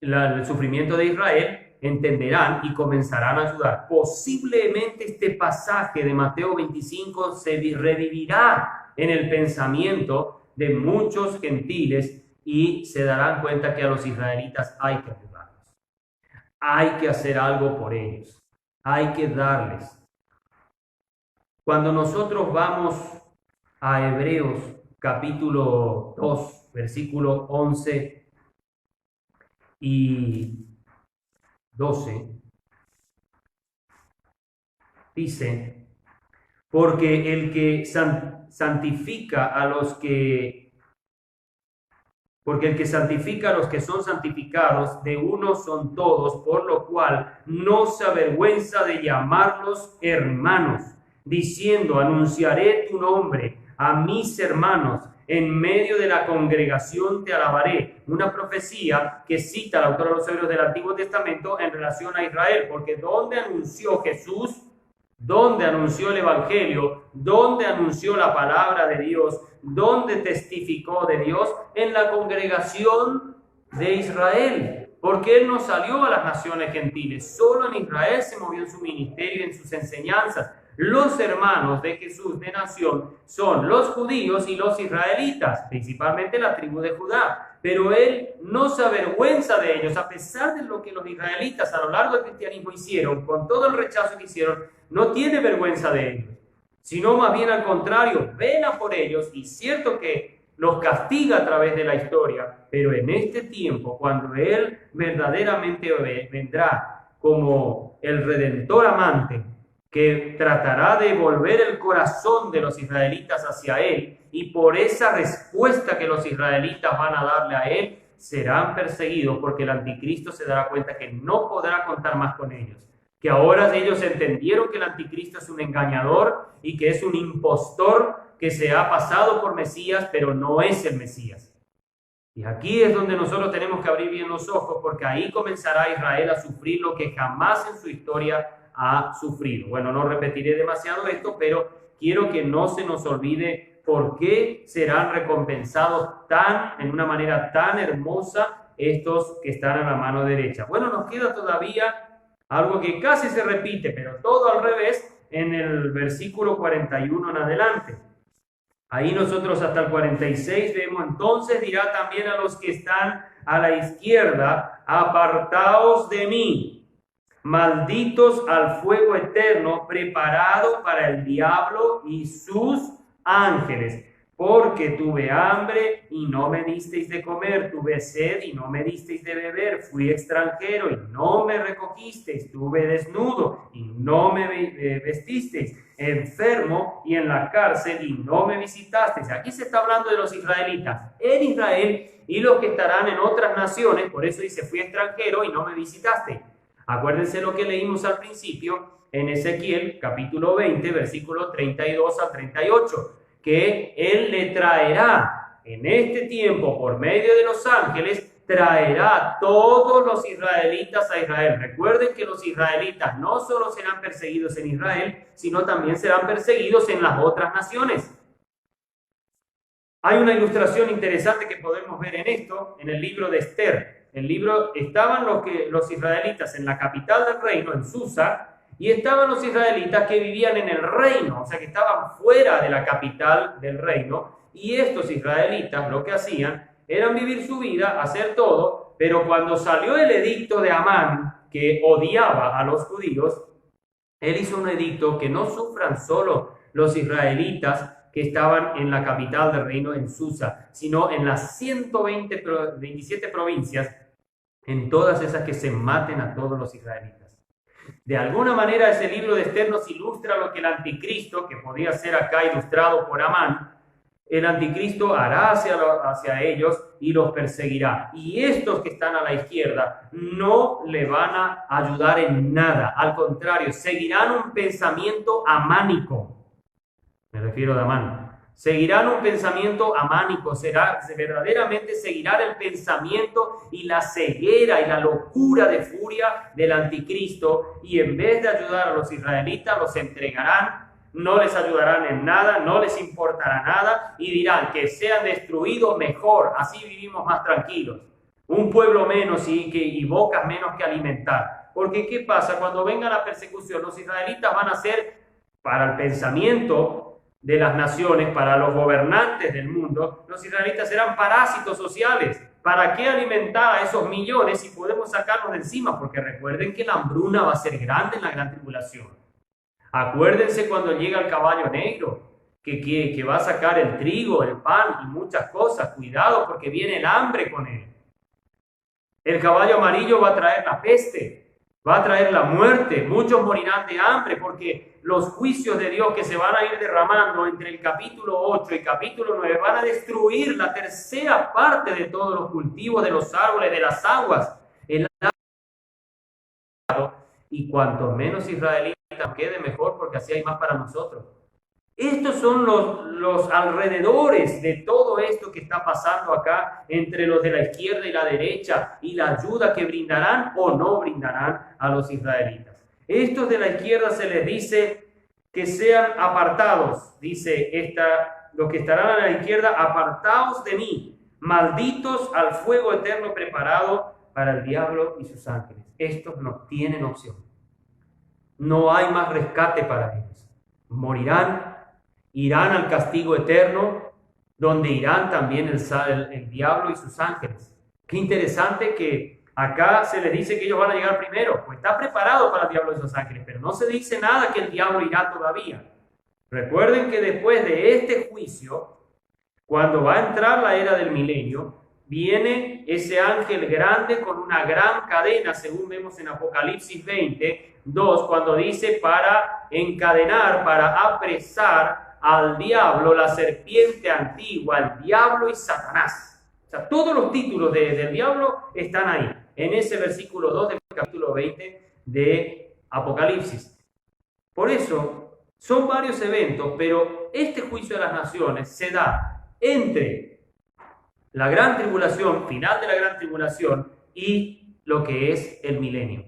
el sufrimiento de Israel, entenderán y comenzarán a ayudar. Posiblemente este pasaje de Mateo 25 se revivirá en el pensamiento de muchos gentiles y se darán cuenta que a los israelitas hay que ayudarlos. Hay que hacer algo por ellos. Hay que darles. Cuando nosotros vamos a Hebreos capítulo 2, versículo 11 y 12, dice, porque el que santifica a los que son santificados, de uno son todos, por lo cual no se avergüenza de llamarlos hermanos, diciendo, anunciaré tu nombre a mis hermanos, en medio de la congregación te alabaré. Una profecía que cita el autor de los Hebreos del Antiguo Testamento en relación a Israel, porque donde anunció Jesús, donde anunció el Evangelio, donde anunció la palabra de Dios, donde testificó de Dios, en la congregación de Israel, porque Él no salió a las naciones gentiles, solo en Israel se movió en su ministerio y en sus enseñanzas. Los hermanos de Jesús de nación son los judíos y los israelitas, principalmente la tribu de Judá. Pero Él no se avergüenza de ellos, a pesar de lo que los israelitas a lo largo del cristianismo hicieron, con todo el rechazo que hicieron, no tiene vergüenza de ellos, sino más bien al contrario, vela por ellos y cierto que los castiga a través de la historia, pero en este tiempo, cuando Él verdaderamente vendrá como el Redentor amante, que tratará de volver el corazón de los israelitas hacia Él, y por esa respuesta que los israelitas van a darle a Él, serán perseguidos, porque el anticristo se dará cuenta que no podrá contar más con ellos, que ahora ellos entendieron que el anticristo es un engañador y que es un impostor que se ha pasado por Mesías, pero no es el Mesías. Y aquí es donde nosotros tenemos que abrir bien los ojos, porque ahí comenzará Israel a sufrir lo que jamás en su historia ha sufrido. Bueno, no repetiré demasiado esto, pero quiero que no se nos olvide por qué serán recompensados en una manera tan hermosa estos que están a la mano derecha. Bueno, nos queda todavía algo que casi se repite, pero todo al revés, en el versículo 41 en adelante. Ahí nosotros hasta el 46 vemos, entonces dirá también a los que están a la izquierda, apartaos de mí, malditos al fuego eterno preparado para el diablo y sus ángeles, porque tuve hambre y no me disteis de comer, tuve sed y no me disteis de beber, fui extranjero y no me recogisteis, tuve desnudo y no me vestisteis, enfermo y en la cárcel y no me visitasteis. Aquí se está hablando de los israelitas en Israel y los que estarán en otras naciones, por eso dice fui extranjero y no me visitasteis. Acuérdense lo que leímos al principio en Ezequiel capítulo 20, versículo 32 al 38, que Él le traerá en este tiempo por medio de los ángeles, traerá a todos los israelitas a Israel. Recuerden que los israelitas no solo serán perseguidos en Israel, sino también serán perseguidos en las otras naciones. Hay una ilustración interesante que podemos ver en esto, en el libro de Esther. Estaban los israelitas en la capital del reino, en Susa, y estaban los israelitas que vivían en el reino, o sea que estaban fuera de la capital del reino, y estos israelitas lo que hacían era vivir su vida, hacer todo, pero cuando salió el edicto de Amán, que odiaba a los judíos, él hizo un edicto que no sufran solo los israelitas que estaban en la capital del reino, en Susa, sino en las 127 provincias, en todas esas que se maten a todos los israelitas. De alguna manera ese libro de Esther nos ilustra lo que el anticristo, que podría ser acá ilustrado por Amán, el anticristo hará hacia ellos y los perseguirá. Y estos que están a la izquierda no le van a ayudar en nada. Al contrario, seguirán un pensamiento amánico. Me refiero a Amán. Seguirán un pensamiento amánico, verdaderamente seguirán el pensamiento y la ceguera y la locura de furia del anticristo, y en vez de ayudar a los israelitas, los entregarán, no les ayudarán en nada, no les importará nada, y dirán que sean destruidos mejor, así vivimos más tranquilos. Un pueblo menos y bocas menos que alimentar. Porque ¿qué pasa? Cuando venga la persecución, los israelitas van a ser, para el pensamiento de las naciones, para los gobernantes del mundo, los israelitas eran parásitos sociales. ¿Para qué alimentar a esos millones si podemos sacarlos de encima? Porque recuerden que la hambruna va a ser grande en la gran tribulación. Acuérdense cuando llega el caballo negro, que va a sacar el trigo, el pan y muchas cosas. Cuidado porque viene el hambre con él. El caballo amarillo va a traer la peste, va a traer la muerte. Muchos morirán de hambre porque los juicios de Dios que se van a ir derramando entre el capítulo 8 y capítulo 9 van a destruir la tercera parte de todos los cultivos, de los árboles, de las aguas. Y cuanto menos israelitas quede, mejor, porque así hay más para nosotros. Estos son los alrededores de todo esto que está pasando acá entre los de la izquierda y la derecha, y la ayuda que brindarán o no brindarán a los israelitas. Estos de la izquierda se les dice que sean apartados, dice los que estarán a la izquierda, apartaos de mí, malditos al fuego eterno preparado para el diablo y sus ángeles. Estos no tienen opción. No hay más rescate para ellos. Morirán, irán al castigo eterno, donde irán también el diablo y sus ángeles. Qué interesante que acá se les dice que ellos van a llegar primero. Pues está preparado para el diablo y sus ángeles, pero no se dice nada que el diablo irá todavía. Recuerden que después de este juicio, cuando va a entrar la era del milenio, viene ese ángel grande con una gran cadena, según vemos en Apocalipsis 20:2, cuando dice para encadenar, para apresar al diablo, la serpiente antigua, el diablo y Satanás. O sea, todos los títulos del diablo están ahí, en ese versículo 2 del capítulo 20 de Apocalipsis. Por eso, son varios eventos, pero este juicio de las naciones se da entre la gran tribulación, final de la gran tribulación, y lo que es el milenio.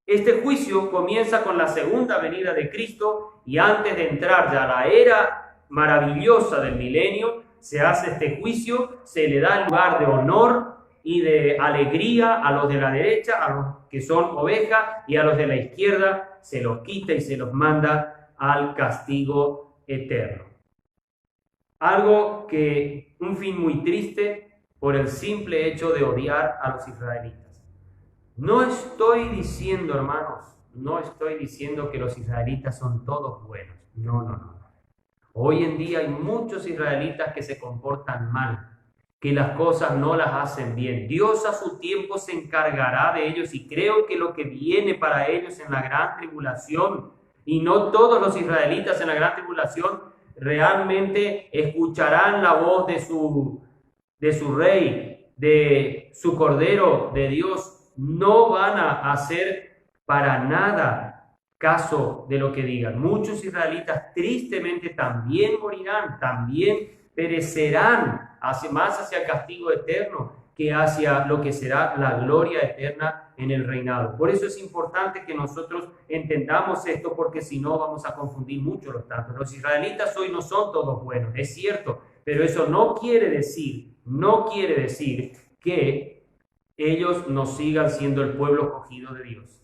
Este juicio comienza con la segunda venida de Cristo, y antes de entrar ya a la era maravillosa del milenio, se hace este juicio, se le da el lugar de honor y de alegría a los de la derecha, a los que son ovejas, y a los de la izquierda se los quita y se los manda al castigo eterno. Un fin muy triste por el simple hecho de odiar a los israelitas. No estoy diciendo, hermanos, no estoy diciendo que los israelitas son todos buenos. No. Hoy en día hay muchos israelitas que se comportan mal, que las cosas no las hacen bien. Dios a su tiempo se encargará de ellos, y creo que lo que viene para ellos en la gran tribulación, y no todos los israelitas en la gran tribulación realmente escucharán la voz de su rey, de su Cordero, de Dios. No van a hacer para nada caso de lo que digan. Muchos israelitas tristemente también morirán, también perecerán, más hacia el castigo eterno que hacia lo que será la gloria eterna en el reinado. Por eso es importante que nosotros entendamos esto, porque si no vamos a confundir mucho los tantos. Los israelitas hoy no son todos buenos, es cierto, pero eso no quiere decir que ellos no sigan siendo el pueblo escogido de Dios.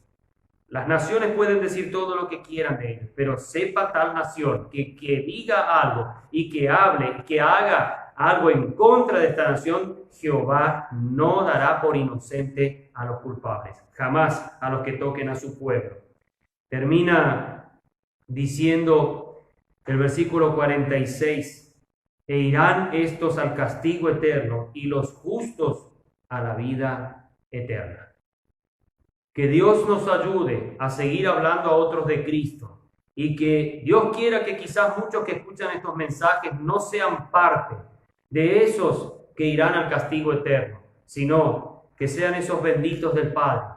Las naciones pueden decir todo lo que quieran de ellos, pero sepa tal nación que diga algo y que hable, que haga algo en contra de esta nación, Jehová no dará por inocente a los culpables, jamás a los que toquen a su pueblo. Termina diciendo el versículo 46, e irán estos al castigo eterno y los justos a la vida eterna. Que Dios nos ayude a seguir hablando a otros de Cristo, y que Dios quiera que quizás muchos que escuchan estos mensajes no sean parte de esos que irán al castigo eterno, sino que sean esos benditos del Padre,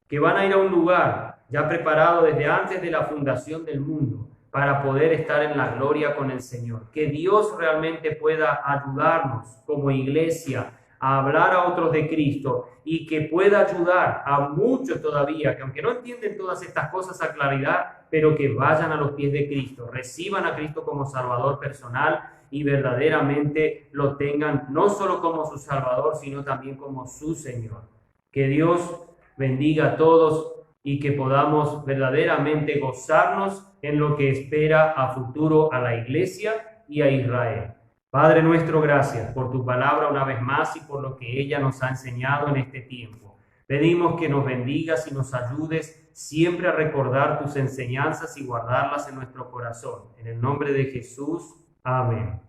que van a ir a un lugar ya preparado desde antes de la fundación del mundo para poder estar en la gloria con el Señor. Que Dios realmente pueda ayudarnos como iglesia a hablar a otros de Cristo, y que pueda ayudar a muchos todavía, que aunque no entienden todas estas cosas a claridad, pero que vayan a los pies de Cristo, reciban a Cristo como Salvador personal y verdaderamente lo tengan no solo como su Salvador, sino también como su Señor. Que Dios bendiga a todos y que podamos verdaderamente gozarnos en lo que espera a futuro a la iglesia y a Israel. Padre nuestro, gracias por tu palabra una vez más y por lo que ella nos ha enseñado en este tiempo. Pedimos que nos bendigas y nos ayudes siempre a recordar tus enseñanzas y guardarlas en nuestro corazón. En el nombre de Jesús, amén.